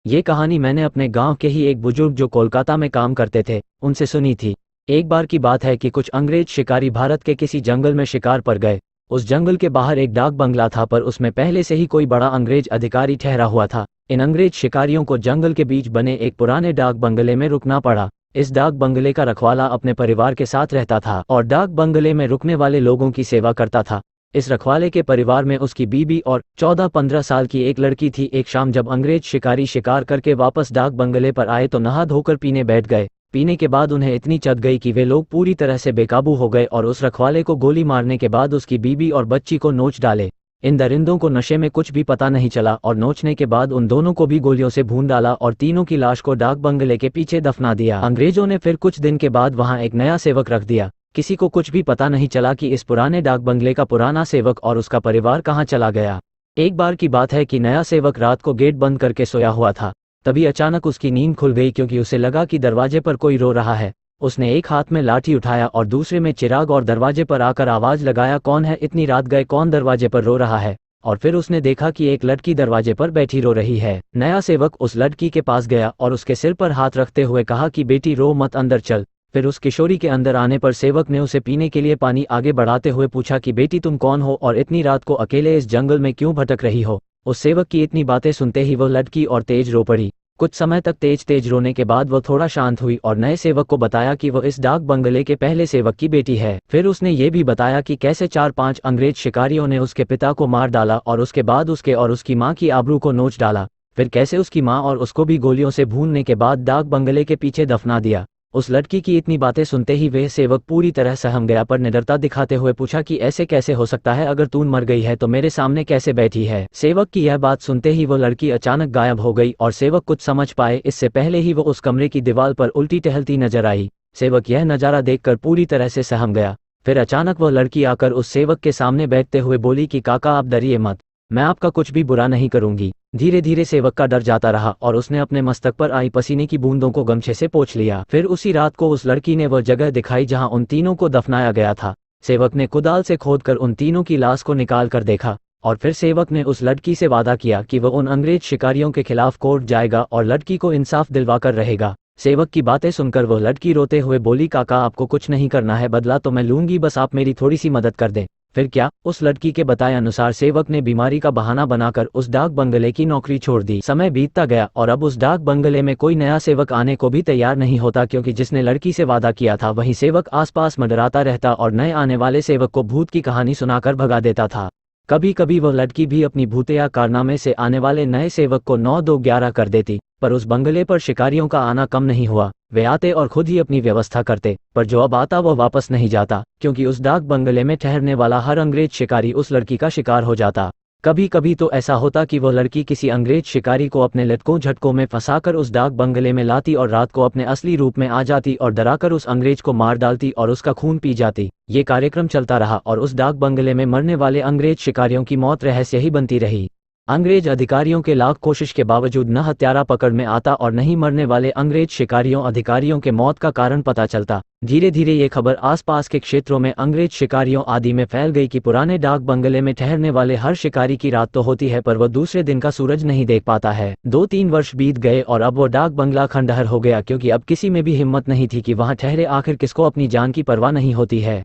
ये कहानी मैंने अपने गांव के ही एक बुजुर्ग जो कोलकाता में काम करते थे उनसे सुनी थी। एक बार की बात है कि कुछ अंग्रेज शिकारी भारत के किसी जंगल में शिकार पर गए। उस जंगल के बाहर एक डाक बंगला था, पर उसमें पहले से ही कोई बड़ा अंग्रेज अधिकारी ठहरा हुआ था। इन अंग्रेज शिकारियों को जंगल के बीच बने एक पुराने डाक बंगले में रुकना पड़ा। इस डाक बंगले का रखवाला अपने परिवार के साथ रहता था और डाक बंगले में रुकने वाले लोगों की सेवा करता था। इस रखवाले के परिवार में उसकी बीबी और 14-15 साल की एक लड़की थी। एक शाम जब अंग्रेज शिकारी शिकार करके वापस डाक बंगले पर आए तो नहा धोकर पीने बैठ गए। पीने के बाद उन्हें इतनी चढ़ गई कि वे लोग पूरी तरह से बेकाबू हो गए और उस रखवाले को गोली मारने के बाद उसकी बीबी और बच्ची को नोच डाले। इन दरिंदों को नशे में कुछ भी पता नहीं चला और नोचने के बाद उन दोनों को भी गोलियों से भून डाला और तीनों की लाश को डाक बंगले के पीछे दफना दिया। अंग्रेजों ने फिर कुछ दिन के बाद वहां एक नया सेवक रख दिया। किसी को कुछ भी पता नहीं चला कि इस पुराने डाक बंगले का पुराना सेवक और उसका परिवार कहाँ चला गया। एक बार की बात है कि नया सेवक रात को गेट बंद करके सोया हुआ था। तभी अचानक उसकी नींद खुल गई क्योंकि उसे लगा कि दरवाजे पर कोई रो रहा है। उसने एक हाथ में लाठी उठाया और दूसरे में चिराग और दरवाजे पर आकर आवाज लगाया, कौन है, इतनी रात गए, कौन दरवाजे पर रो रहा है। और फिर उसने देखा कि एक लड़की दरवाजे पर बैठी रो रही है। नया सेवक उस लड़की के पास गया और उसके सिर पर हाथ रखते हुए कहा कि बेटी रो मत, अंदर चल। फिर उस किशोरी के अंदर आने पर सेवक ने उसे पीने के लिए पानी आगे बढ़ाते हुए पूछा कि बेटी तुम कौन हो और इतनी रात को अकेले इस जंगल में क्यों भटक रही हो। उस सेवक की इतनी बातें सुनते ही वो लड़की और तेज रो पड़ी। कुछ समय तक तेज तेज रोने के बाद वो थोड़ा शांत हुई और नए सेवक को बताया कि वो इस डाक बंगले के पहले सेवक की बेटी है। फिर उसने ये भी बताया कि कैसे 4-5 अंग्रेज शिकारियों ने उसके पिता को मार डाला और उसके बाद उसके और उसकी माँ की आबरू को नोच डाला। फिर कैसे उसकी माँ और उसको भी गोलियों से भूनने के बाद डाक बंगले के पीछे दफना दिया। उस लड़की की इतनी बातें सुनते ही वह सेवक पूरी तरह सहम गया, पर निडरता दिखाते हुए पूछा कि ऐसे कैसे हो सकता है, अगर तू मर गई है तो मेरे सामने कैसे बैठी है। सेवक की यह बात सुनते ही वो लड़की अचानक गायब हो गई और सेवक कुछ समझ पाए इससे पहले ही वो उस कमरे की दीवार पर उल्टी टहलती नजर आई। सेवक यह नज़ारा देखकर पूरी तरह से सहम गया। फिर अचानक वह लड़की आकर उस सेवक के सामने बैठते हुए बोली कि काका आप डरिए मत, मैं आपका कुछ भी बुरा नहीं करूंगी। धीरे धीरे सेवक का डर जाता रहा और उसने अपने मस्तक पर आई पसीने की बूंदों को गमछे से पोंछ लिया। फिर उसी रात को उस लड़की ने वह जगह दिखाई जहां उन तीनों को दफनाया गया था। सेवक ने कुदाल से खोदकर उन तीनों की लाश को निकाल कर देखा और फिर सेवक ने उस लड़की से वादा किया कि वह उन अंग्रेज शिकारियों के खिलाफ कोर्ट जाएगा और लड़की को इंसाफ दिलवाकर रहेगा। सेवक की बातें सुनकर वह लड़की रोते हुए बोली, काका आपको कुछ नहीं करना है, बदला तो मैं लूंगी, बस आप मेरी थोड़ी सी मदद कर दें। फिर क्या, उस लड़की के बताए अनुसार सेवक ने बीमारी का बहाना बनाकर उस डाक बंगले की नौकरी छोड़ दी। समय बीतता गया और अब उस डाक बंगले में कोई नया सेवक आने को भी तैयार नहीं होता, क्योंकि जिसने लड़की से वादा किया था वही सेवक आसपास मंडराता रहता और नए आने वाले सेवक को भूत की कहानी सुनाकर भगा देता था। कभी कभी वह लड़की भी अपनी भूतिया कारनामे से आने वाले नए सेवक को 9-2-11 कर देती, पर उस बंगले पर शिकारियों का आना कम नहीं हुआ। वे आते और खुद ही अपनी व्यवस्था करते, पर जो अब आता वह वापस नहीं जाता, क्योंकि उस डाक बंगले में ठहरने वाला हर अंग्रेज शिकारी उस लड़की का शिकार हो जाता। कभी कभी तो ऐसा होता कि वह लड़की किसी अंग्रेज शिकारी को अपने लटकों झटकों में फंसाकर उस डाक बंगले में लाती और रात को अपने असली रूप में आ जाती और डराकर उस अंग्रेज को मार डालती और उसका खून पी जाती। ये कार्यक्रम चलता रहा और उस डाक बंगले में मरने वाले अंग्रेज शिकारियों की मौत रहस्य ही बनती रही। अंग्रेज अधिकारियों के लाख कोशिश के बावजूद न हत्यारा पकड़ में आता और नहीं मरने वाले अंग्रेज शिकारियों अधिकारियों के मौत का कारण पता चलता। धीरे धीरे ये खबर आसपास के क्षेत्रों में अंग्रेज शिकारियों आदि में फैल गई कि पुराने डाक बंगले में ठहरने वाले हर शिकारी की रात तो होती है, पर वह दूसरे दिन का सूरज नहीं देख पाता है। 2-3 वर्ष बीत गए और अब वो डाक बंगला खंडहर हो गया, क्योंकि अब किसी में भी हिम्मत नहीं थी कि वहां ठहरे। आखिर किसको अपनी जान की परवाह नहीं होती है।